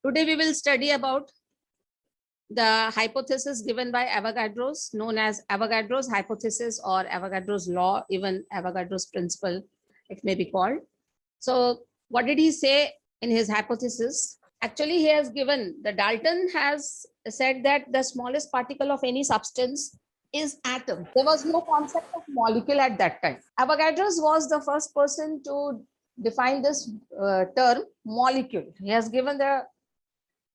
Today we will study about the hypothesis given by Avogadro's, known as Avogadro's hypothesis or Avogadro's law, even Avogadro's principle, it may be called. So what did he say in his hypothesis? Actually, he has given, the Dalton has said that the smallest particle of any substance is atom. There was no concept of molecule at that time. Avogadro's was the first person to define this term molecule. He has given the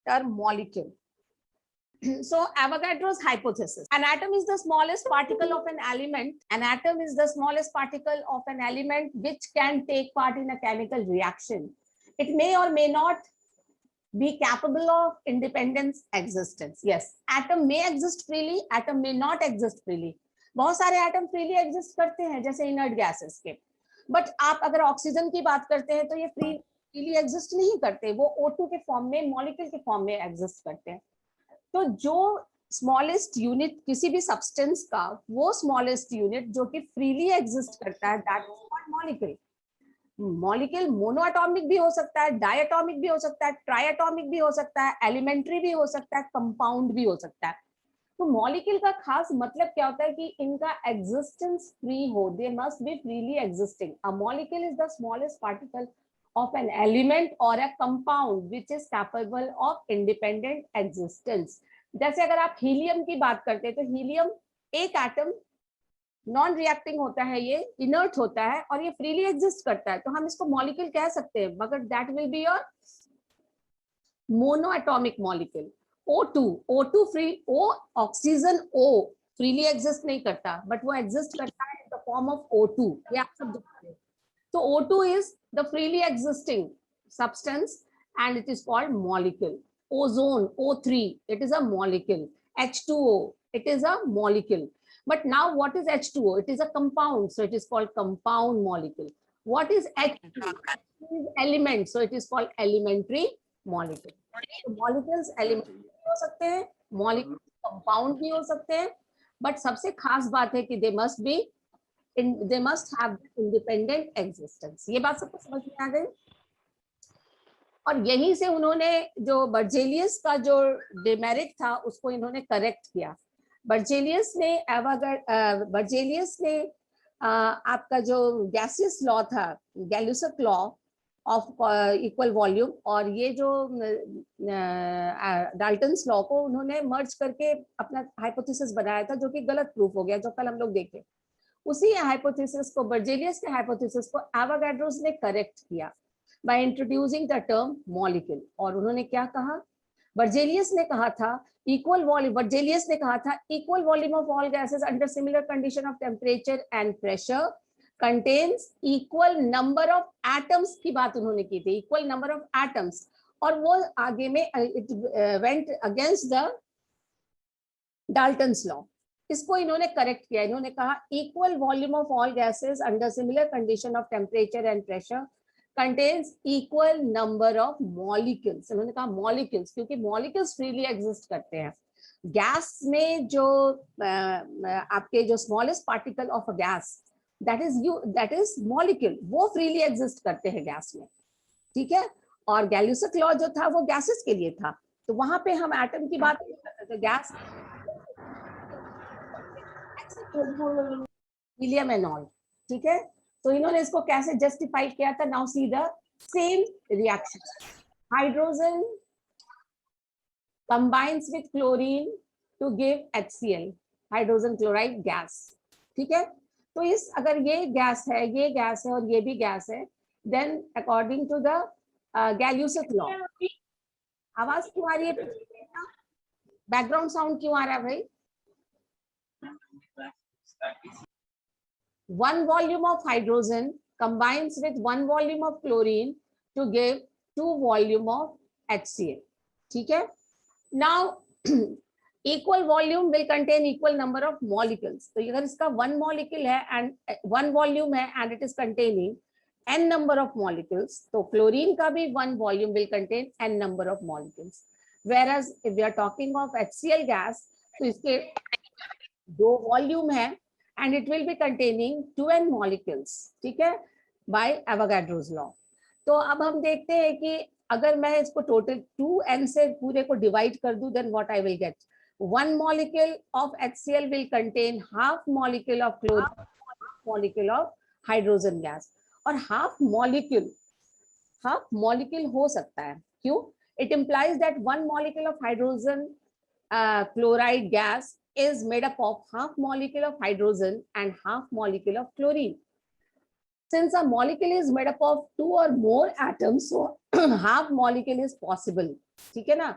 term molecule. So Avogadro's hypothesis: an atom is the smallest particle of an element. An atom is the smallest particle of an element which can take part in a chemical reaction. It may or may not be capable of independent existence. Yes, atom may exist freely, atom may not exist freely. बहुत सारे atom freely exist करते हैं जैसे inert gases के, but आप अगर oxygen की बात करते हैं तो ये फ्रीली एग्जिस्ट नहीं करते, वो O2 के फॉर्म में, मॉलिक्यूल के फॉर्म में एग्जिस्ट करते हैं. तो जो स्मॉलेस्ट यूनिट किसी भी सब्सटेंस का, वो स्मॉलेस्ट यूनिट जो कि फ्रीली एग्जिस्ट करता है, that is called molecule. Molecule monoatomic भी हो सकता है, डायएटॉमिक भी हो सकता है, ट्राइएटॉमिक भी हो सकता है, एलिमेंट्री भी हो सकता है, कंपाउंड भी हो सकता है. तो मॉलिक्यूल का खास मतलब क्या होता है कि इनका एग्जिस्टेंस फ्री हो, they must be freely existing. A molecule is the smallest particle of an element or a compound which is capable of independent existence. जैसे अगर आप हीलियम की बात करते हैं तो हीलियम एक एटम नॉन रिएक्टिंग होता है, ये इनर्ट होता है और ये फ्रीली एग्जिस्ट करता है, तो हम इसको मॉलिक्यूल कह सकते हैं, मगर that will be your monoatomic molecule. O2 free, O oxygen O freely exist नहीं करता, बट वो एग्जिस्ट करता है in the form of O2. ये आप सब जानते हैं. So O2 is the freely existing substance and it is called molecule. Ozone, O3, it is a molecule. H2O, it is a molecule. But now what is H2O? It is a compound, so it is called compound molecule. What is H2O? It is element, so it is called elementary molecule. So molecules elementary भी हो सकते हैं, molecules compound भी हो सकते हैं, but सबसे खास बात है कि they must have independent existence. ये बात सबको समझ में आ गई. और यहीं से उन्होंने जो बर्जेलियस का जो डिमेरिट था उसको इन्होंने करेक्ट किया. बर्जेलियस ने आपका जो गैसियस लॉ था, गैल्यूसक लॉ ऑफ इक्वल वॉल्यूम, और ये जो डाल्टन्स लॉ को उन्होंने मर्ज करके अपना हाइपोथेसिस बनाया था, जो कि गलत प्रूफ हो गया, जो कल हम लोग देखे. उसी हाइपोथेसिस को, बर्जेलियस के हाइपोथेसिस को एवोगाड्रोस ने करेक्ट किया by introducing the term molecule. और उन्होंने क्या कहा? बर्जेलियस ने कहा था equal volume of all gases under similar condition of temperature and pressure contains equal number of atoms की बात उन्होंने की थी, इक्वल नंबर ऑफ एटम्स. और वो आगे में it went against the Dalton's law. इसको इन्होंने करेक्ट किया. इन्होंने कहा equal volume of all gases under similar condition of temperature and pressure contains equal number of molecules. इन्होंने कहा मॉलिक्यूल्स, क्योंकि मॉलिक्यूल्स फ्रीली एग्जिस्ट करते हैं. गैस में जो आपके जो smallest particle of a gas, that is molecule, वो फ्रीली एग्जिस्ट करते हैं गैस में. ठीक है. और गैल्यूसक लॉ जो था वो गैसेस के लिए था, तो वहां पे हम एटम की बात नहीं करते थे. Gas, helium and all. ठीक है. तो इन्होंने इसको कैसे जस्टिफाई किया था? Now see the same reaction. Hydrogen combines with chlorine to give HCl, hydrogen chloride gas. ठीक है. तो इस, अगर ये गैस है, ये गैस है और ये भी गैस है, then according to the Gay Lussac law. आवाज क्यों आ रही है? बैकग्राउंड साउंड क्यों आ रहा है भाई? One volume of hydrogen combines with one volume of chlorine to give 2 volume of HCl. ठीक है. Now equal volume will contain equal number of molecules. तो अगर इसका 1 molecule है and 1 volume है and it is containing n number of molecules, तो chlorine का भी 1 volume will contain n number of molecules. Whereas if we are talking of HCl gas, तो इसके 2 volume है and it will be containing 2n molecules. ठीक है, by Avogadro's law. तो अब हम देखते हैं कि अगर मैं इसको टोटल 2n से पूरे को डिवाइड कर दूं, then what I will get, 1 molecule of HCl will contain half molecule of chlorine, half molecule of hydrogen gas. और half molecule हो सकता है, क्यों? It implies that 1 molecule of hydrogen chloride gas is made up of half molecule of hydrogen and half molecule of chlorine. Since a molecule is made up of 2 or more atoms, so half molecule is possible. ठीक है ना?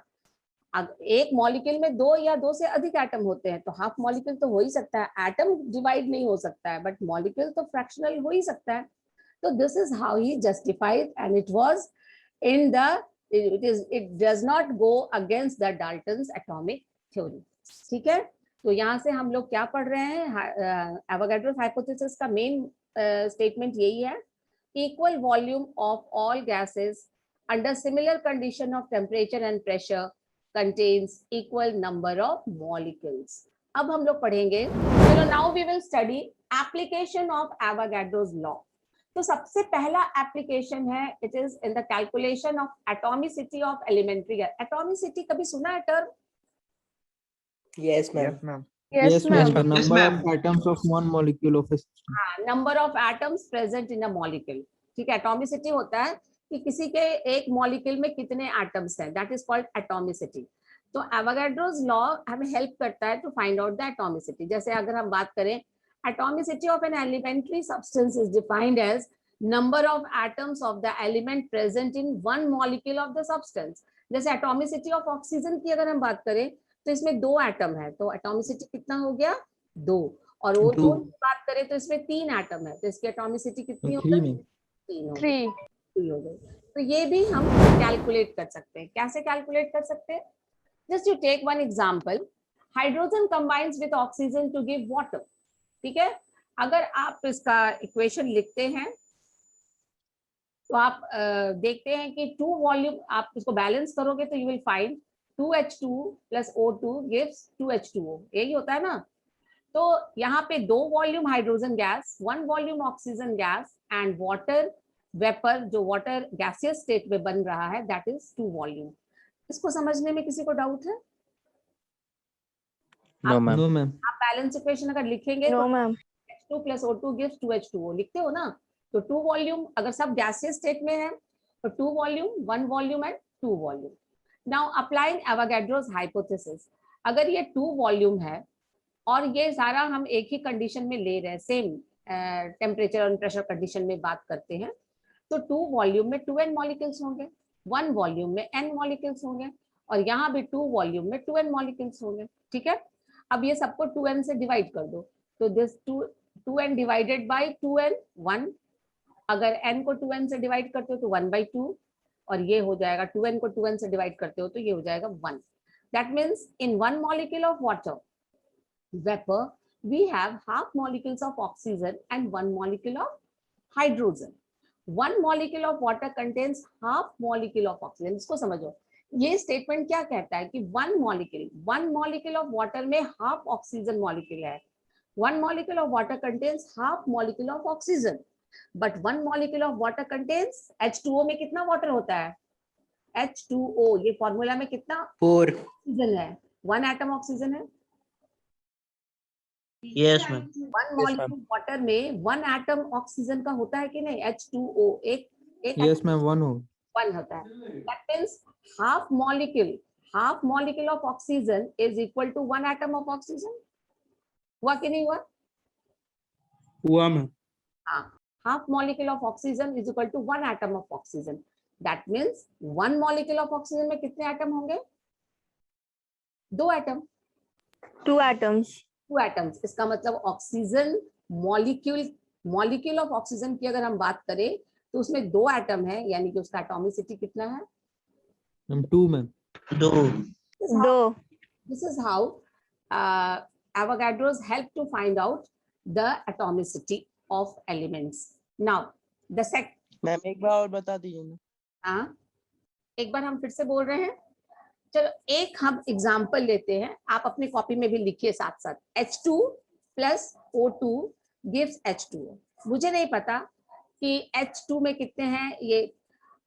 एक molecule में 2 या 2 से अधिक atom होते हैं, तो हाफ मॉलिक्यूल तो हो ही सकता है, एटम डिवाइड नहीं हो सकता है, बट मॉलिक्यूल तो फ्रैक्शनल हो ही सकता है. तो this is how he justified, and it was in the, it does not go against the Dalton's atomic theory. ठीक है, तो यहाँ से हम लोग क्या पढ़ रहे हैं, एवोगाड्रोस हाइपोथेसिस का मेन स्टेटमेंट यही है, equal volume of all gases under similar condition of temperature and pressure contains equal number of molecules. अब हम लोग पढ़ेंगे, चलो now we will study application of Avogadro's law. तो सबसे पहला एप्लीकेशन है, it is in the calculation of atomicity of elementary gas. Atomicity कभी सुना है term? Yes, ma'am. Yes, ma'am. The number of atoms of one molecule of a system. Number of atoms present in a molecule. ठीक है, atomicity होता है कि किसी के एक मॉलिक्यूल में कितने एटम्स हैं, दैट इज कॉल्ड एटॉमिसिटी. तो एवोगाड्रोस लॉ हमें हेल्प करता है to find out the atomicity. जैसे अगर हम बात करें, atomicity of an elementary substance is defined as number of atoms of the element present in one molecule of the substance. जैसे एटॉमिसिटी ऑफ ऑक्सीजन की अगर हम बात करें, तो इसमें 2 एटम है, तो एटॉमिसिटी कितना हो गया? 2. और ओजोन की बात करें तो इसमें 3 एटम है, तो इसकी एटॉमिसिटी कितनी हो गई? 3 हो गई. तो ये भी हम कैलकुलेट कर सकते हैं. कैसे कैलकुलेट कर सकते हैं? Just you take one example, hydrogen combines with oxygen to give water. ठीक है, अगर आप इसका इक्वेशन लिखते हैं तो आप देखते हैं कि 2 वॉल्यूम, आप इसको बैलेंस करोगे तो you will find 2H2 plus O2 gives 2H2O. यही होता है ना. तो यहाँ पे 2 volume hydrogen gas, 1 volume oxygen gas and water vapour, जो वाटर गैसियस स्टेट में बन रहा है, दैट इज 2 वॉल्यूम. इसको समझने में किसी को डाउट है? No, ma'am. आप बैलेंस इक्वेशन अगर लिखेंगे No, तो ma'am. H2 plus O2 gives 2H2O लिखते हो ना. तो 2 वॉल्यूम अगर सब गैसियस स्टेट में है तो 2 volume, 1 volume and 2 volume. Now applying Avogadro's hypothesis, अगर ये 2 वॉल्यूम है और ये सारा हम एक ही कंडीशन में ले रहे हैं, सेम टेम्परेचर और प्रेशर कंडीशन में बात करते हैं, तो 2 वॉल्यूम में 2n मॉलिक्यूल्स होंगे, 1 वॉल्यूम में n मॉलिक्यूल्स होंगे, और यहाँ भी 2 वॉल्यूम में 2n मॉलिक्यूल्स होंगे. ठीक है, अब ये सबको 2n से डिवाइड कर दो, तो this 2n divided by 2n 1. अगर n को 2n से डिवाइड करते हो तो 1/2, और ये हो जाएगा 2n को 2n से डिवाइड करते हो तो ये हो जाएगा 1. That means in 1 molecule of water vapor we have half molecules of oxygen and 1 molecule of hydrogen. 1 molecule of water contains half molecule of oxygen. इसको समझो, ये स्टेटमेंट क्या कहता है कि 1 molecule of water में half oxygen molecule है. 1 molecule of water contains half molecule of oxygen, but 1 molecule of water contains H2O. में कितना वाटर होता है? H2O. ये फॉर्मूला में कितना 4. ऑक्सीजन है? 1 एटम ऑक्सीजन है. Yes, ma'am. 1 molecule वाटर में 1 एटम ऑक्सीजन का होता है कि नहीं? H2O. एक Yes, ma'am. 1 होता है. That means half molecule of oxygen is equal to 1 atom of oxygen. हुआ कि नहीं हुआ? हुआ मैम. हाँ, half molecule of oxygen is equal to 1 atom of oxygen. That means 1 molecule of oxygen में कितने एटम होंगे? 2 एटम. 2 atoms. 2 एटम्स. इसका मतलब ऑक्सीजन मॉलिक्यूल ऑफ ऑक्सीजन की अगर हम बात करें तो उसमें 2 एटम है, यानी कि उसका एटॉमिसिटी कितना है? 2 ma'am. 2. This is how Avogadro's help to find out the atomicity of elements. Now the ma'am एक बार और बता दीजिए ना. एक बार हम फिर से बोल रहे हैं. चलो एक हम एग्जाम्पल लेते हैं, आप अपनी कॉपी में भी लिखिए साथ साथ. H2 plus O2 gives H2O. मुझे नहीं पता कि H2 में कितने हैं, ये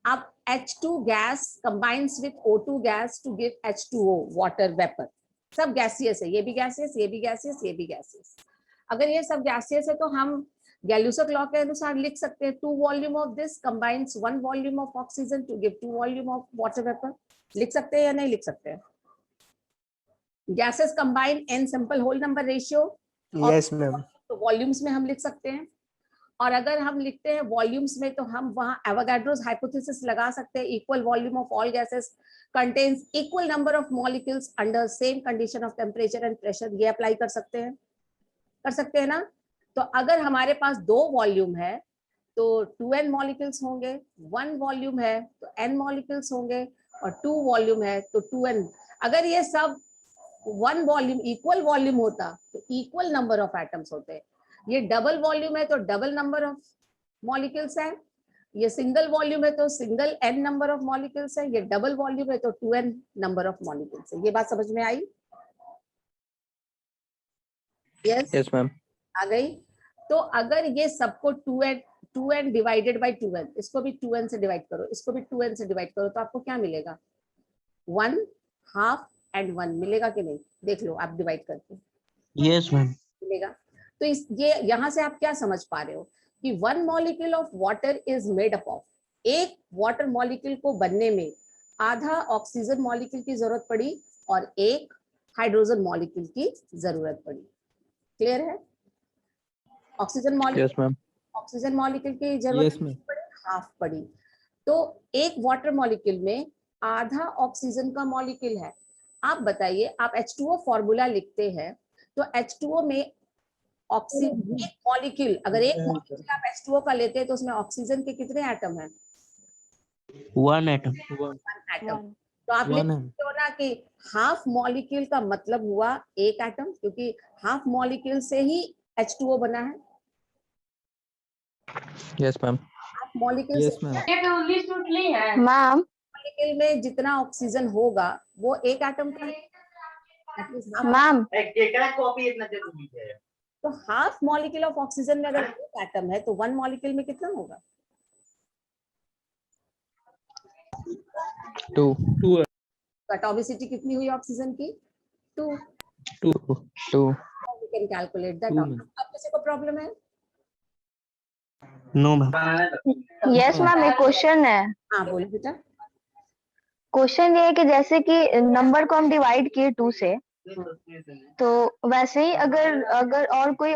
अब H2 gas combines with O2 gas to give H2O water vapor. सब गैसियस है, ये भी गैसियस, ये भी गैसियस, ये भी गैसियस। अगर ये सब गैसियस है तो हम गैल्यूसक लॉ के अनुसार लिख सकते हैं 2 volume of this combines 1 volume of oxygen to give 2 volume of water vapour. लिख सकते हैं या नहीं लिख सकते हैं? Gases combine in simple whole number ratio. Yes, ma'am. तो वॉल्यूम्स में हम लिख सकते हैं, और अगर हम लिखते हैं वॉल्यूम्स में तो हम वहां एवोगाड्रोस हाइपोथेसिस लगा सकते हैं। Equal volume of all gases contains equal number of molecules under same condition of temperature and pressure, ये अप्लाई कर सकते हैं, कर सकते हैं ना। तो अगर हमारे पास 2 वॉल्यूम है तो 2n मॉलिक्यूल्स होंगे, 1 वॉल्यूम है तो n मॉलिक्यूल्स होंगे, और 2 वॉल्यूम है तो 2n। अगर ये सब 1 वॉल्यूम इक्वल वॉल्यूम होता तो इक्वल नंबर ऑफ एटम्स होते। ये डबल वॉल्यूम है तो डबल नंबर ऑफ मॉलिक्यूल्स है, ये सिंगल वॉल्यूम है तो single n number of molecules है, ये डबल वॉल्यूम है तो 2n नंबर ऑफ मॉलिक्यूल्स है। ये बात समझ में आई? Yes Yes, ma'am. आ गई। तो अगर ये सबको 2n डिवाइडेड बाय 2n, इसको भी 2n से डिवाइड करो, इसको भी 2n से डिवाइड करो, तो आपको क्या मिलेगा? 1 हाफ एंड 1 मिलेगा कि नहीं? देख लो आप डिवाइड करके। Yes, ma'am. मिलेगा। तो इस ये यहाँ से आप क्या समझ पा रहे हो कि 1 molecule of water is made up of, एक वाटर मॉलिक्यूल को बनने में आधा ऑक्सीजन मॉलिक्यूल की जरूरत पड़ी और एक हाइड्रोजन मॉलिक्यूल की जरूरत पड़ी। क्लियर है? Oxygen molecule, Yes, ma'am. Oxygen molecule की जरूरत Yes, ma'am. हाफ पड़ी, तो एक वाटर मॉलिक्यूल में आधा ऑक्सीजन का मॉलिक्यूल है। आप बताइए, आप H2O फॉर्मूला लिखते हैं तो H2O में ऑक्सीजन एक मॉलिक्यूल, अगर एक मॉलिक्यूल आप H2O का लेते हैं तो उसमें ऑक्सीजन के कितने एटम हैं? 1 atom. 1. एटम। तो आप लिख 1 m. सकते हो ना कि हाफ मॉलिक्यूल का मतलब हुआ एक एटम, क्योंकि हाफ मॉलिक्यूल से ही H2O बना है। Yes, ma'am. Half molecule Yes, ma'am. Ma'am molecule में जितना ऑक्सीजन होगा वो एक एटम का है। That means half- मैम तो हाफ मॉलिक्यूल ऑफ ऑक्सीजन में अगर एक एटम है तो 1 मॉलिक्यूल में कितना होगा? 2. 2. एटॉमिसिटी कितनी हुई ऑक्सीजन की? 2। 2. 2. We can calculate that. 2 में। अब किसी को प्रॉब्लम है? No, ma'am. यस मैम, एक क्वेश्चन है। हाँ बोलो बेटा। क्वेश्चन ये है कि जैसे कि नंबर को हम डिवाइड किए 2 से, तो वैसे ही अगर अगर और कोई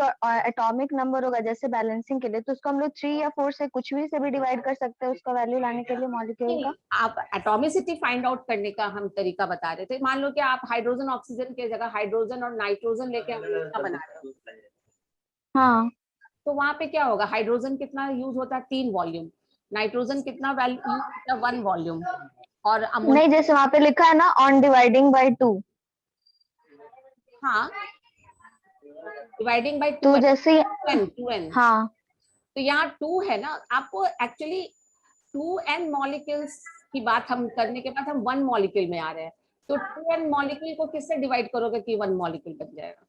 एटॉमिक नंबर होगा जैसे बैलेंसिंग के लिए, तो उसको हम लोग 3 या 4 से कुछ भी से भी डिवाइड कर सकते हैं उसका वैल्यू लाने के लिए मॉलिक्यूल का। आप एटॉमिसिटी फाइंड आउट करने का हम तरीका बता रहे थे। मान लो कि आप हाइड्रोजन ऑक्सीजन के जगह हाइड्रोजन और नाइट्रोजन लेके अमोनिया बना रहे हो, हाँ, तो वहां पे क्या होगा? हाइड्रोजन कितना यूज होता है? 3 वॉल्यूम। नाइट्रोजन कितना वैल्यू यूज होता है? 1 वॉल्यूम। और अमोनिया, नहीं जैसे वहां पे लिखा है ना ऑन डिवाइडिंग बाय 2, हाँ डिवाइडिंग बाय 2 तो जैसे 2n। हाँ तो यहाँ 2 है ना, आपको एक्चुअली 2n मॉलिक्यूल्स की बात हम करने के बाद हम 1 मॉलिक्यूल में आ रहे हैं। तो 2n मॉलिक्यूल को किससे डिवाइड करोगे कि 1 मॉलिक्यूल बन जाएगा?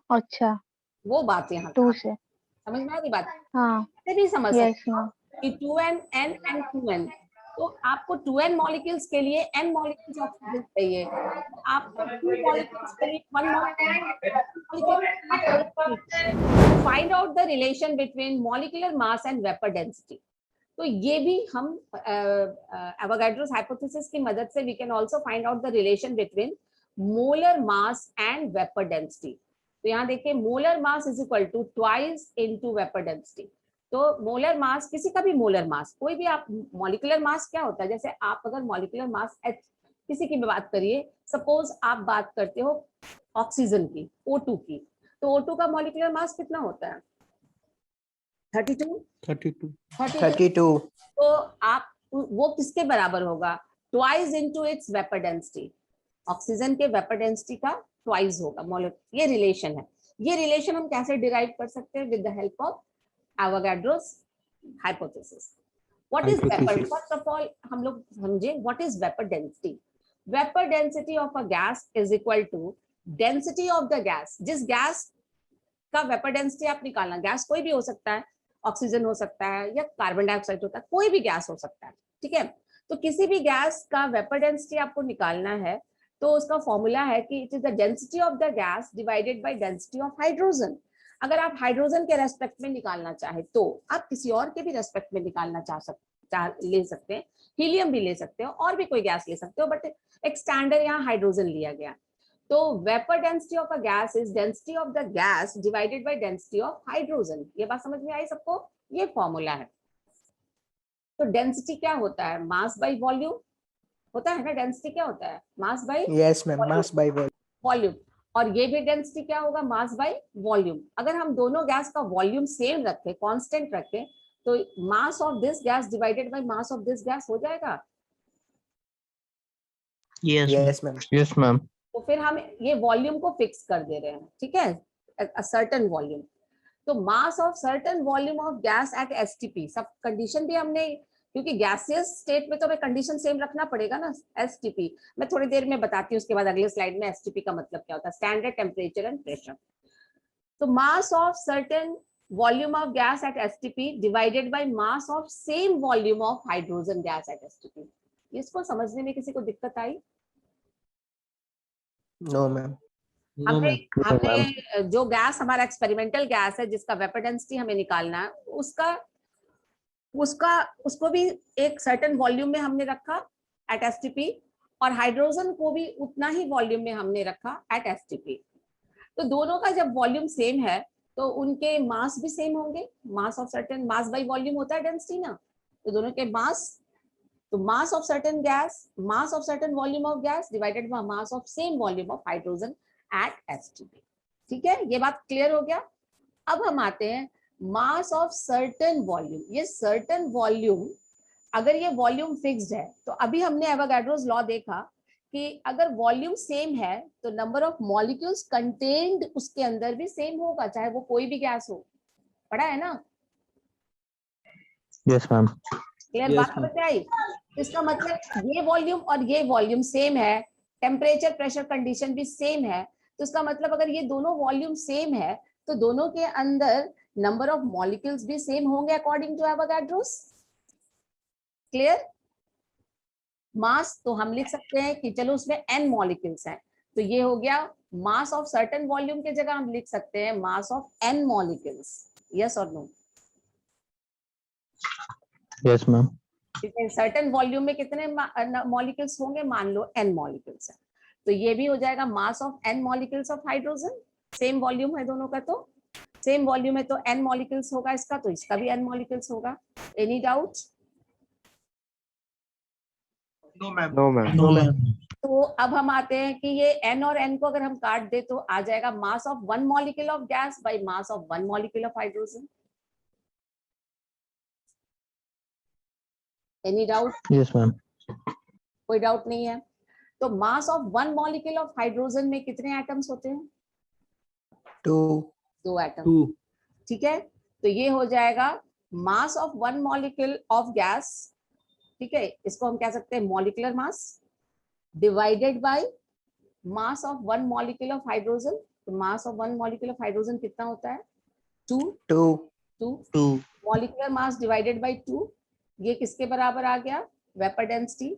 अच्छा वो बात यहाँ 2 से, समझ में आ रही बात? हाँ ऐसे भी समझ यस सकते हो मैम। कि 2n n and 2n, तो आपको 2n मॉलिक्यूल्स के लिए n मॉलिक्यूल्स ऑक्सीजन चाहिए, तो आपको 2 मॉलिक्यूल्स के लिए 1 molecule. Find out the relation between molecular mass and vapour density. तो ये भी हम एवोगाड्रोस हाइपोथेसिस की मदद से we can also find out the relation between molar mass and vapour density. तो यहाँ देखिए, molar mass is equal to twice into vapour density. तो मोलर मास, किसी का भी मोलर मास, कोई भी आप मॉलिक्यूलर मास क्या होता है, जैसे आप अगर मॉलिक्यूलर मास H किसी की भी बात करिए, सपोज आप बात करते हो ऑक्सीजन की, O2 की, तो O2 का मॉलिक्यूलर मास कितना होता है? 32। 32. 32. तो आप वो किसके बराबर होगा? Twice into its vapour density. Oxygen के वेपर डेंसिटी का ट्वाइस होगा। ये रिलेशन है। ये रिलेशन हम कैसे डिराइव कर सकते हैं? With the help of Avogadro's hypothesis. What is vapour? Hypothesis. First of all हम लोग समझे what is vapour density. Vapour density of a gas is equal to density of the gas. जिस gas का vapour density आप निकालना, gas कोई भी हो सकता है, ऑक्सीजन हो सकता है या कार्बन डाइऑक्साइड होता है, कोई भी गैस हो सकता है, ठीक है। तो किसी भी गैस का वेपर डेंसिटी आपको निकालना है तो उसका फॉर्मूला है कि it is the density of the gas divided by density of hydrogen. अगर आप हाइड्रोजन के रेस्पेक्ट में निकालना चाहे तो आप किसी और के भी रेस्पेक्ट में निकालना ले सकते हैं, हीलियम भी ले सकते हो और भी कोई गैस ले सकते हो, बट एक स्टैंडर्ड यहाँ हाइड्रोजन लिया गया। तो vapour density of a gas is density of the gas divided by density of hydrogen. ये बात समझ में आई सबको? ये फॉर्मूला है। तो डेंसिटी क्या होता है? मास बाय वॉल्यूम होता है ना। डेंसिटी क्या होता है? Mass by Yes, ma'am. Mass by volume. Volume. और ये भी डेंसिटी क्या होगा? मास बाय वॉल्यूम। अगर हम दोनों गैस का वॉल्यूम सेम रखें, कांस्टेंट रखें, तो mass of this gas divided by mass of this gas हो जाएगा। Yes, ma'am. Yes, ma'am. तो फिर हम ये वॉल्यूम को फिक्स कर दे रहे हैं, ठीक है, अ सर्टेन वॉल्यूम। तो mass of certain volume of gas at STP, सब कंडीशन भी हमने, क्योंकि गैसियस स्टेट में तो हमें कंडीशन सेम रखना पड़ेगा ना। एसटीपी मैं थोड़ी देर में बताती हूँ, उसके बाद अगले स्लाइड में एसटीपी का मतलब क्या होता है, स्टैंडर्ड टेम्परेचर एंड प्रेशर। तो mass of certain volume of gas at STP divided by mass of same volume of hydrogen gas at STP. इसको समझने में किसी को दिक्कत आई? No, ma'am. हमने जो गैस हमारा एक्सपेरिमेंटल गैस है जिसका वेपर डेंसिटी हमें निकालना है, उसको भी एक सर्टेन वॉल्यूम में हमने रखा एट एसटीपी, और हाइड्रोजन को भी उतना ही वॉल्यूम में हमने रखा एट एसटीपी। तो दोनों का जब वॉल्यूम सेम है तो उनके मास भी सेम होंगे। Mass of certain, mass by volume होता है डेंसिटी ना, तो दोनों के मास, तो mass of certain gas, mass of certain volume of gas divided by mass of same volume of hydrogen at STP. ठीक है, ये बात क्लियर हो गया। अब हम आते हैं मास ऑफ सर्टेन वॉल्यूम। ये सर्टेन वॉल्यूम, अगर ये वॉल्यूम फिक्स्ड है तो अभी हमने एवोगाड्रोस लॉ देखा कि अगर वॉल्यूम सेम है तो नंबर ऑफ मॉलिक्यूल्स कंटेन्ड उसके अंदर भी सेम होगा, चाहे वो कोई भी गैस हो। पढ़ा है ना? Yes, ma'am. क्लियर? बात समझ में आई? इसका मतलब ये वॉल्यूम और ये वॉल्यूम सेम है, टेम्परेचर प्रेशर कंडीशन भी सेम है, तो इसका मतलब अगर ये दोनों वॉल्यूम सेम है तो दोनों के अंदर नंबर ऑफ मॉलिक्यूल्स भी सेम होंगे अकॉर्डिंग टू एवोगाड्रोस। क्लियर? मास तो हम लिख सकते हैं कि चलो उसमें n मॉलिक्यूल्स हैं, तो ये हो गया मास ऑफ सर्टेन वॉल्यूम की जगह हम लिख सकते हैं mass of n molecules. Yes और no? Yes, ma'am. Certain volume में कितने मॉलिक्यूल्स होंगे? मान लो n मॉलिक्यूल्स है, तो ये भी हो जाएगा mass of n molecules of hydrogen. Same volume है दोनों का, तो सेम वॉल्यूम है तो n मॉलिक्यूल्स होगा इसका, तो इसका भी n मॉलिक्यूल्स होगा। Any doubt? No, ma'am. No, ma'am. तो अब हम आते हैं कि ये n और n को अगर हम काट दे तो आ जाएगा mass of one molecule of gas by mass of one molecule of hydrogen. Any doubt? Yes, ma'am. कोई डाउट नहीं है। तो mass of one molecule of hydrogen में कितने एटम्स होते हैं? 2. 2 एटम। 2. ठीक है, तो ये हो जाएगा mass of one molecule of gas. ठीक है, इसको हम कह सकते हैं molecular mass divided by mass of one molecule of hydrogen. तो mass of one molecule of hydrogen कितना होता है? 2। 2. 2 मॉलिक्यूलर मास डिवाइडेड बाय 2, ये किसके बराबर आ गया? Vapour density.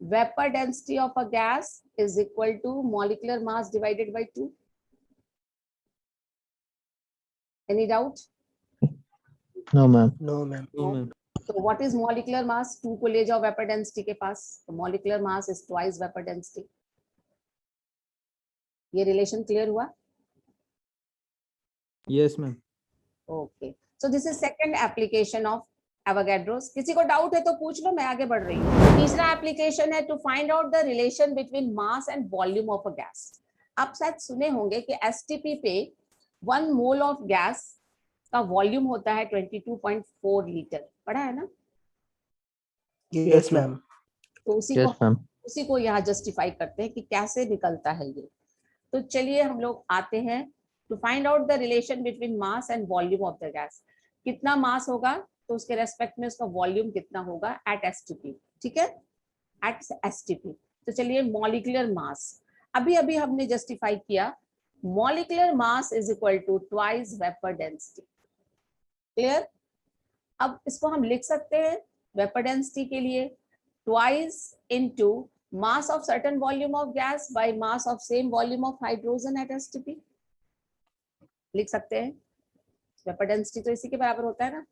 Vapour density of a gas is equal to molecular mass divided by 2। Any doubt? No, ma'am. No, ma'am. तो व्हाट इज मॉलिक्यूलर मास? 2 को ले जाओ वेपर डेंसिटी के पास, तो molecular mass is twice vapour density. ये relation clear हुआ? Yes, ma'am. Okay, so this is second application of Avogadro's. किसी को डाउट है तो पूछ लो, मैं आगे बढ़ रही हूँ। तीसरा एप्लीकेशन है to find out the relation between mass and volume of a gas. आप शायद सुने होंगे कि एसटीपी पे 1 मोल ऑफ गैस का वॉल्यूम होता है 22.4 लीटर। पढ़ा है ना? Yes, ma'am. तो Yes, ma'am. उसी को यहाँ जस्टिफाई करते हैं कि कैसे निकलता है ये। तो चलिए हम लोग आते हैं to find out the relation between mass and volume of the gas. कितना मास होगा तो उसके रेस्पेक्ट में उसका वॉल्यूम कितना होगा एट एसटीपी। ठीक है, एट एसटीपी। तो चलिए मॉलिक्यूलर मास, अभी अभी हमने जस्टिफाई किया, molecular mass is equal to twice vapour density. Clear? अब इसको हम लिख सकते हैं वेपर डेंसिटी के लिए twice into mass of certain volume of gas by mass of same volume of hydrogen at STP. लिख सकते हैं वेपर डेंसिटी तो इसी के बराबर होता है ना।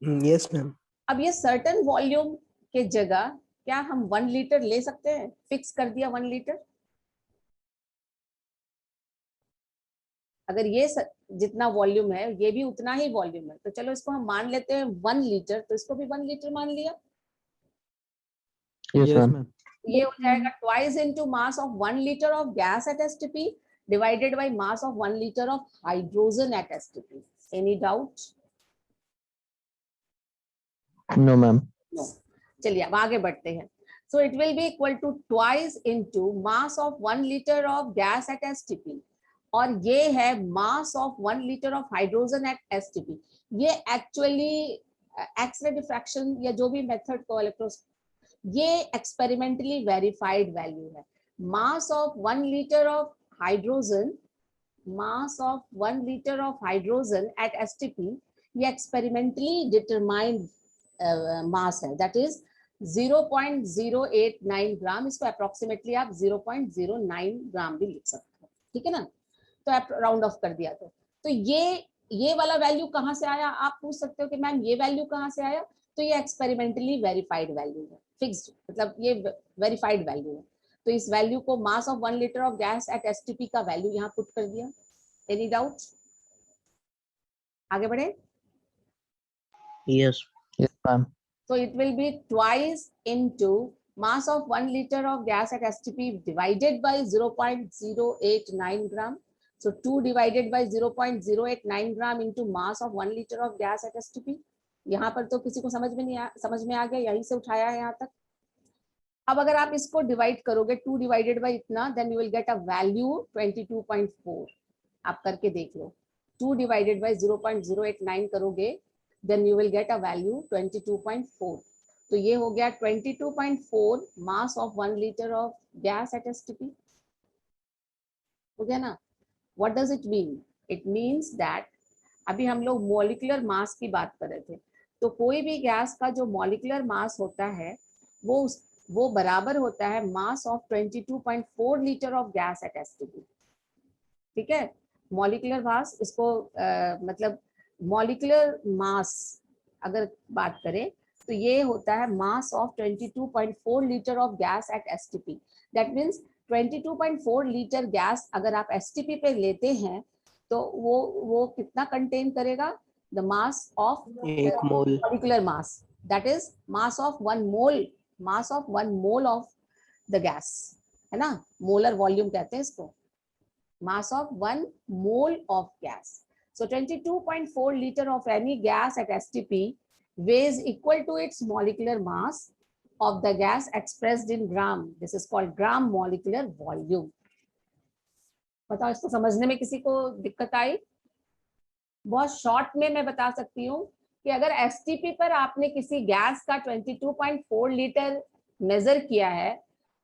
Yes, ma'am. अब ये सर्टेन वॉल्यूम के जगह क्या हम 1 लीटर ले सकते हैं? फिक्स कर दिया 1 लीटर। अगर ये जितना वॉल्यूम है ये भी उतना ही वॉल्यूम है तो चलो इसको हम मान लेते हैं 1 लीटर, तो इसको भी 1 लीटर मान लिया। Yes, ma'am. ये हो जाएगा twice into mass of 1 litre of gas at STP divided by mass of 1 litre of hydrogen at STP. Any doubt? No, ma'am. No. चलिए अब आगे बढ़ते हैं। So it will be equal to twice into mass of 1 litre of gas at STP और ये है mass of 1 litre of hydrogen at STP. ये actually X-ray diffraction या जो भी मेथड को इलेक्ट्रोस ये एक्सपेरिमेंटली वेरीफाइड वैल्यू है। Mass of 1 litre of hydrogen, mass of 1 litre of hydrogen at STP ये एक्सपेरिमेंटली डिटरमाइंड मास है, दैट इज 0.089 ग्राम। इसको अप्रोक्सीमेटली आप 0.09 ग्राम भी लिख सकते हो, ठीक है ना। तो आप राउंड ऑफ कर दिया तो ये वाला वैल्यू कहाँ से आया? आप पूछ सकते हो कि मैम ये वैल्यू कहाँ से आया? तो ये एक्सपेरिमेंटली वेरीफाइड वैल्यू है, फिक्स्ड, मतलब ये वेरीफाइड वैल्यू है। तो इस वैल्यू को मास of 1 litre of gas at STP का वैल्यू यहाँ पुट कर दिया। Any doubt? आगे बढ़े। Yes. Yes, ma'am. So it will be twice into mass of 1 liter of gas at STP divided by 0.089 gram. So 2 divided by 0.089 gram into mass of 1 liter of gas at STP. यहाँ पर तो किसी को समझ में आ गया, यहीं से उठाया है यहाँ तक। अब अगर आप इसको डिवाइड करोगे 2 डिवाइडेड बाई इतना, then you will get a value 22.4। आप करके देख लो, 2 डिवाइडेड बाई 0.089 करोगे then you will get a value 22.4। तो ये हो गया 22.4 mass of 1 liter of gas at STP। हो गया ना। What does it mean? It means that अभी हम लोग molecular mass की बात कर रहे थे, तो कोई भी गैस का जो molecular mass होता है वो बराबर होता है mass of 22.4 liter of gas at STP। ठीक है, molecular mass इसको मतलब मॉलिक्यूलर मास अगर बात करें तो ये होता है mass of 22.4 litre of gas at STP. That means 22.4 litre gas अगर आप एसटीपी पे लेते हैं तो वो कितना कंटेन करेगा? The mass of 1 mole molecular mass, that is mass of 1 mole, mass of 1 mole of the gas, है ना। मोलर वॉल्यूम कहते हैं इसको, मास of 1 mole of gas. So 22.4 liter of any gas at STP weighs equal to its molecular mass of the gas expressed in gram. This is called gram molecular volume. बताओ इसको समझने में किसी को दिक्कत आई? बहुत शॉर्ट में मैं बता सकती हूँ कि अगर STP पर आपने किसी गैस का 22.4 लीटर मेजर किया है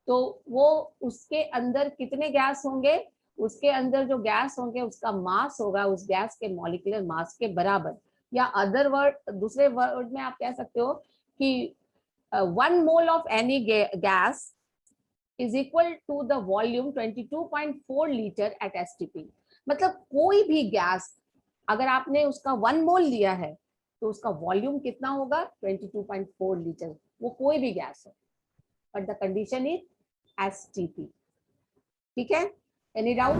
तो वो उसके अंदर कितने गैस होंगे? उसके अंदर जो गैस होंगे उसका मास होगा उस गैस के मॉलिक्यूलर मास के बराबर, या अदर वर्ड दूसरे वर्ड में आप कह सकते हो कि 1 mole of any gas is equal to the volume 22.4 litre at STP. मतलब कोई भी गैस अगर आपने उसका 1 मोल लिया है तो उसका वॉल्यूम कितना होगा? 22.4 लीटर, वो कोई भी गैस हो, but the condition is STP. ठीक है, एनी डाउट?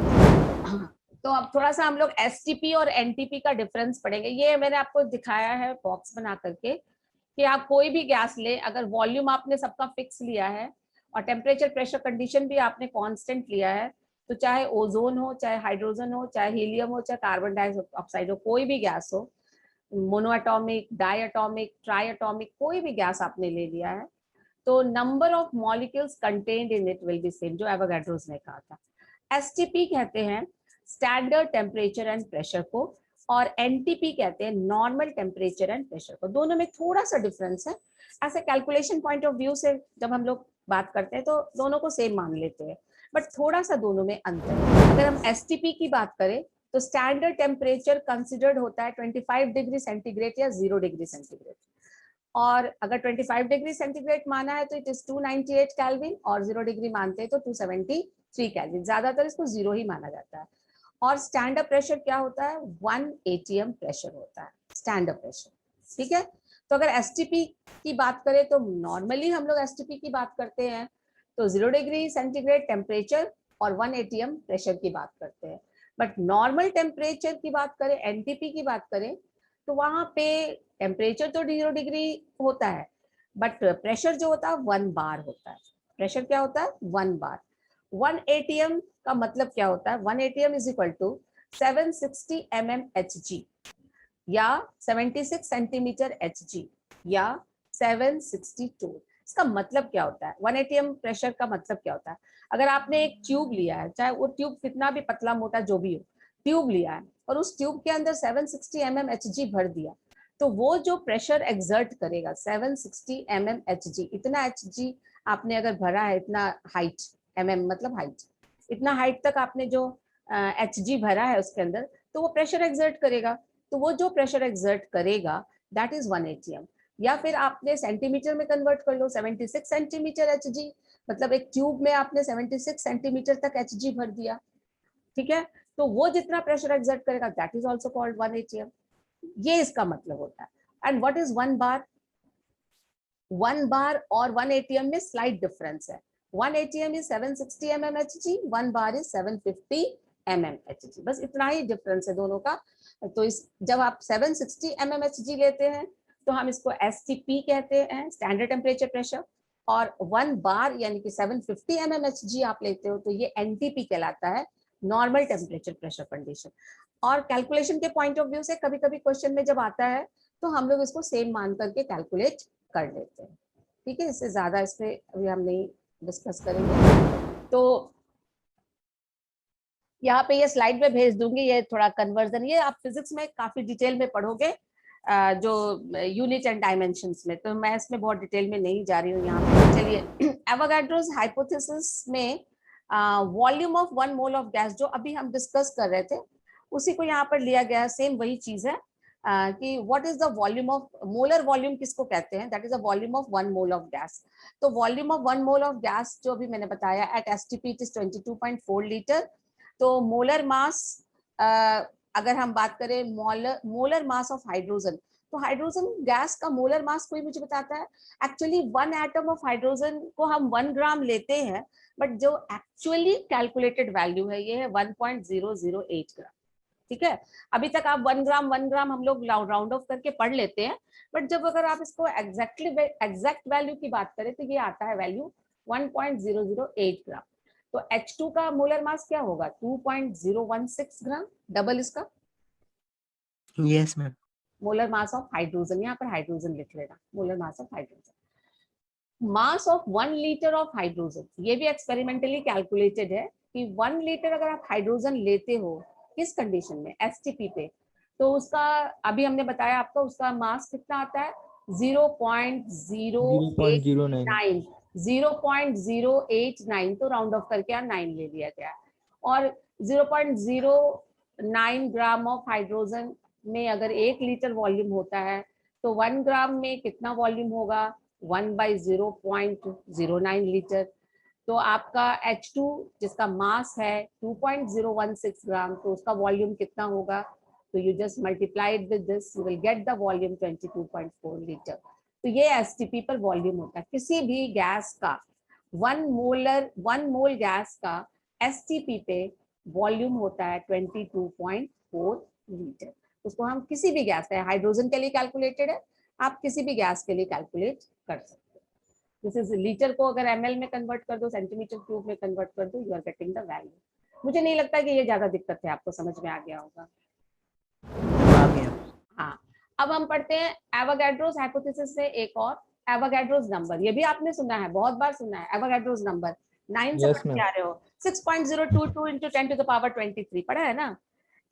तो अब थोड़ा सा हम लोग एसटीपी और एनटीपी का डिफरेंस पढ़ेंगे। ये मैंने आपको दिखाया है बॉक्स बना करके कि आप कोई भी गैस ले, अगर वॉल्यूम आपने सबका फिक्स लिया है और टेम्परेचर प्रेशर कंडीशन भी आपने कांस्टेंट लिया है, तो चाहे ओजोन हो, चाहे हाइड्रोजन हो, चाहे हीलियम हो, चाहे कार्बन डाइऑक्साइड हो, कोई भी गैस हो, मोनोएटॉमिक, डायएटॉमिक, ट्राइएटॉमिक, कोई भी गैस आपने ले लिया है, तो number of molecules contained in it will B same, जो एवोगाड्रोस ने कहा था। एसटीपी कहते हैं स्टैंडर्ड टेम्परेचर एंड प्रेशर को, और एनटीपी कहते हैं नॉर्मल टेम्परेचर एंड प्रेशर को। दोनों में थोड़ा सा डिफरेंस है। ऐसे कैलकुलेशन पॉइंट ऑफ व्यू से जब हम लोग बात करते हैं तो दोनों को सेम मान लेते हैं, बट थोड़ा सा दोनों में अंतर है। अगर हम एसटीपी की बात करें तो स्टैंडर्ड टेम्परेचर कंसिडर्ड होता है 25 डिग्री सेंटीग्रेड या 0 डिग्री सेंटीग्रेड, और अगर 25 डिग्री सेंटीग्रेड माना है तो इट इज 298 केल्विन, और 0 डिग्री मानते हैं तो 273 केल्विन, ज्यादातर इसको 0 ही माना जाता है। और स्टैंडर्ड प्रेशर क्या होता है, 1 atm प्रेशर होता है स्टैंडर्ड प्रेशर, ठीक है। तो अगर एसटीपी की बात करें तो नॉर्मली हम लोग एसटीपी की बात करते हैं तो 0 डिग्री सेंटीग्रेड टेम्परेचर और 1 atm प्रेशर की बात करते हैं। बट नॉर्मल टेम्परेचर की बात करें, एनटीपी की बात करें, तो वहां पे टेम्परेचर तो 0 डिग्री होता है, बट प्रेशर जो होता है 1 बार होता है। प्रेशर क्या होता है, 1 बार। 1 atm का मतलब क्या होता है, 1 atm is equal to 760 mmHg या 76 सेंटीमीटर Hg या 762। इसका मतलब क्या होता है, 1 atm प्रेशर का मतलब क्या होता है, अगर आपने एक ट्यूब लिया है, चाहे वो ट्यूब कितना भी पतला मोटा जो भी हो, ट्यूब लिया है और उस ट्यूब के अंदर 760 mmHg भर दिया, तो वो जो प्रेशर एक्सर्ट करेगा 760 mmHg, इतना Hg आपने अगर भरा है, इतना हाइट, मतलब हाइट, इतना हाइट तक आपने जो Hg भरा है उसके अंदर, तो वो प्रेशर एक्सर्ट करेगा। तो वो जो प्रेशर एक्सर्ट करेगा दैट इज 1 atm। या फिर आपने सेंटीमीटर में कन्वर्ट कर लो, 76 सेंटीमीटर Hg, मतलब एक ट्यूब में आपने 76 सेंटीमीटर तक Hg भर दिया, ठीक है। तो वो जितना प्रेशर एक्सर्ट करेगा that is also called 1 atm। ये इसका मतलब होता है। एंड व्हाट इज 1 बार? 1 बार और 1 atm में स्लाइट डिफरेंस है। 1 atm is 760 mmHg, 1 bar is 750 mmHg, बस इतना ही डिफरेंस है दोनों का। तो इस जब आप 760 mmHg लेते हैं तो हम इसको STP कहते हैं, स्टैंडर्ड टेम्परेचर प्रेशर, और 1 बार यानी कि 750 mmHg आप लेते हो तो ये NTP कहलाता है, नॉर्मल टेम्परेचर प्रेशर कंडीशन। और कैलकुलेशन के पॉइंट ऑफ व्यू से कभी कभी क्वेश्चन में जब आता है तो हम लोग इसको सेम मान करके कैलकुलेट कर लेते हैं, ठीक है। इससे ज्यादा इस पे अभी हम नहीं डिस्कस करेंगे। तो यहाँ पे ये स्लाइड में भेज दूंगी, ये थोड़ा कन्वर्जन, ये आप फिजिक्स में काफी डिटेल में पढ़ोगे जो यूनिट एंड डायमेंशंस में, तो मैं इसमें बहुत डिटेल में नहीं जा रही हूँ यहाँ पे। चलिए, एवोगाड्रोस हाइपोथेसिस में volume of 1 mole of gas जो अभी हम डिस्कस कर रहे थे उसी को यहाँ पर लिया गया है, सेम वही चीज है कि what is the volume of, molar volume किसको कहते हैं, that is the volume of 1 mole of gas. तो volume of 1 mole of gas जो अभी मैंने बताया at STP it is 22.4 litre. तो मोलर मास, अगर हम बात करें मोलर मास ऑफ हाइड्रोजन, तो हाइड्रोजन गैस का मोलर मास कोई मुझे बताता है? एक्चुअली 1 एटम ऑफ हाइड्रोजन को हम 1 ग्राम लेते हैं, बट जो एक्चुअली कैलकुलेटेड वैल्यू है ये है 1.008 ग्राम, ठीक है। अभी तक आप 1 ग्राम हम लोग राउंड ऑफ करके पढ़ लेते हैं, बट जब अगर आप इसको एग्जैक्ट वैल्यू की बात करें तो ये आता है वैल्यू 1.008 ग्राम। तो H2 का मोलर मास क्या होगा? 2.016 ग्राम, डबल इसका Yes, ma'am. Molar mass of hydrogen, यहाँ पर हाइड्रोजन लिख लेना, molar mass of hydrogen. Mass of 1 litre of hydrogen, ये भी एक्सपेरिमेंटली कैलकुलेटेड है कि 1 लीटर अगर आप हाइड्रोजन लेते हो किस कंडीशन में, एसटीपी पे, तो उसका अभी हमने बताया आपको उसका मास कितना आता है, 0.089, 0.089, तो राउंड ऑफ करके 9 ले लिया गया। और 0.09 ग्राम ऑफ हाइड्रोजन में अगर 1 लीटर वॉल्यूम होता है तो 1 ग्राम में कितना वॉल्यूम होगा, 1/0.09 लीटर। तो आपका H2 जिसका मास है 2.016 ग्राम, तो उसका वॉल्यूम कितना होगा, तो you just multiplied with this, you will get the volume 22.4 litre. तो ये एसटीपी पर वॉल्यूम होता है किसी भी गैस का। 1 मोल गैस का एसटीपी पे वॉल्यूम होता है 22.4 लीटर। उसको हम किसी भी गैस है, हाइड्रोजन के लिए कैलकुलेटेड है, आप किसी भी गैस के लिए कैलकुलेट कर सकते हैं। दिस इज लीटर को अगर ml में कन्वर्ट कर दो, सेंटीमीटर क्यूब में कन्वर्ट कर दो, you are getting the value. मुझे नहीं लगता कि ये ज्यादा दिक्कत है, आपको समझ में आ गया होगा। आ गया। हाँ, अब हम पढ़ते हैं एवोगाड्रोस हाइपोथेसिस से एक और, एवोगाड्रोस नंबर। ये भी आपने सुना है, बहुत बार सुना है, एवोगाड्रोस नंबर 9 से पढ़ के आ रहे हो, 6.022 into 10 to the power 23 पढ़ा है ना,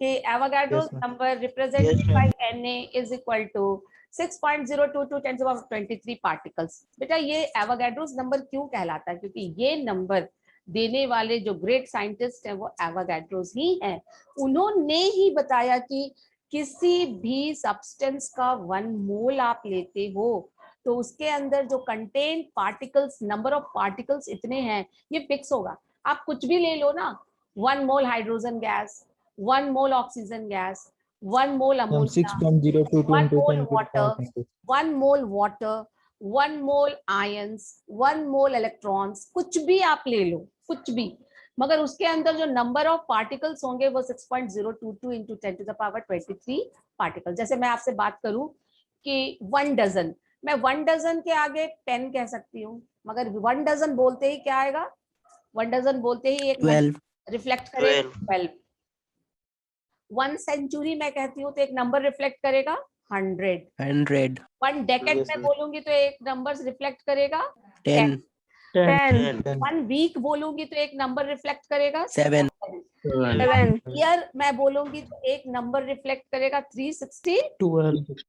कि Avogadro's number represented by Na is equal to 6.022 10 to the power 23 particles. बेटा ये एवोगाड्रोस नंबर क्यों कहलाता है? क्योंकि ये नंबर देने वाले जो ग्रेट साइंटिस्ट हैं वो एवोगैड्रोस ही हैं। उन्होंने ही बताया कि किसी भी सब्सटेंस का 1 मोल आप लेते हो तो उसके अंदर जो contain particles, number of particles इतने हैं, ये फिक्स होगा। आप कुछ भी ले लो ना, 1 मोल hydrogen gas, 1 mole oxygen gas, 1 mole ammonia, 6.022 1 into mole 10 to the water, power 20. 1 mole water, 1 mole ions, 1 mole electrons, कुछ भी आप ले लो, कुछ भी, मगर उसके अंदर जो नंबर ऑफ पार्टिकल्स होंगे वो 6.022 into 10 to the power 23 particle. जैसे मैं आपसे बात करूं कि 1 डजन, मैं 1 डजन के आगे 10 कह सकती हूँ, मगर 1 डजन बोलते ही क्या आएगा? 1 डजन बोलते ही एक 12. रिफ्लेक्ट करेगा 12। 1 सेंचुरी मैं कहती हूँ तो एक नंबर रिफ्लेक्ट करेगा 100। 100. 1 डेकेड में बोलूंगी तो एक नंबर रिफ्लेक्ट करेगा 10. 10. 1 वीक बोलूंगी तो एक नंबर रिफ्लेक्ट करेगा 7. 7. ईयर मैं बोलूंगी तो एक नंबर रिफ्लेक्ट करेगा 360। 12.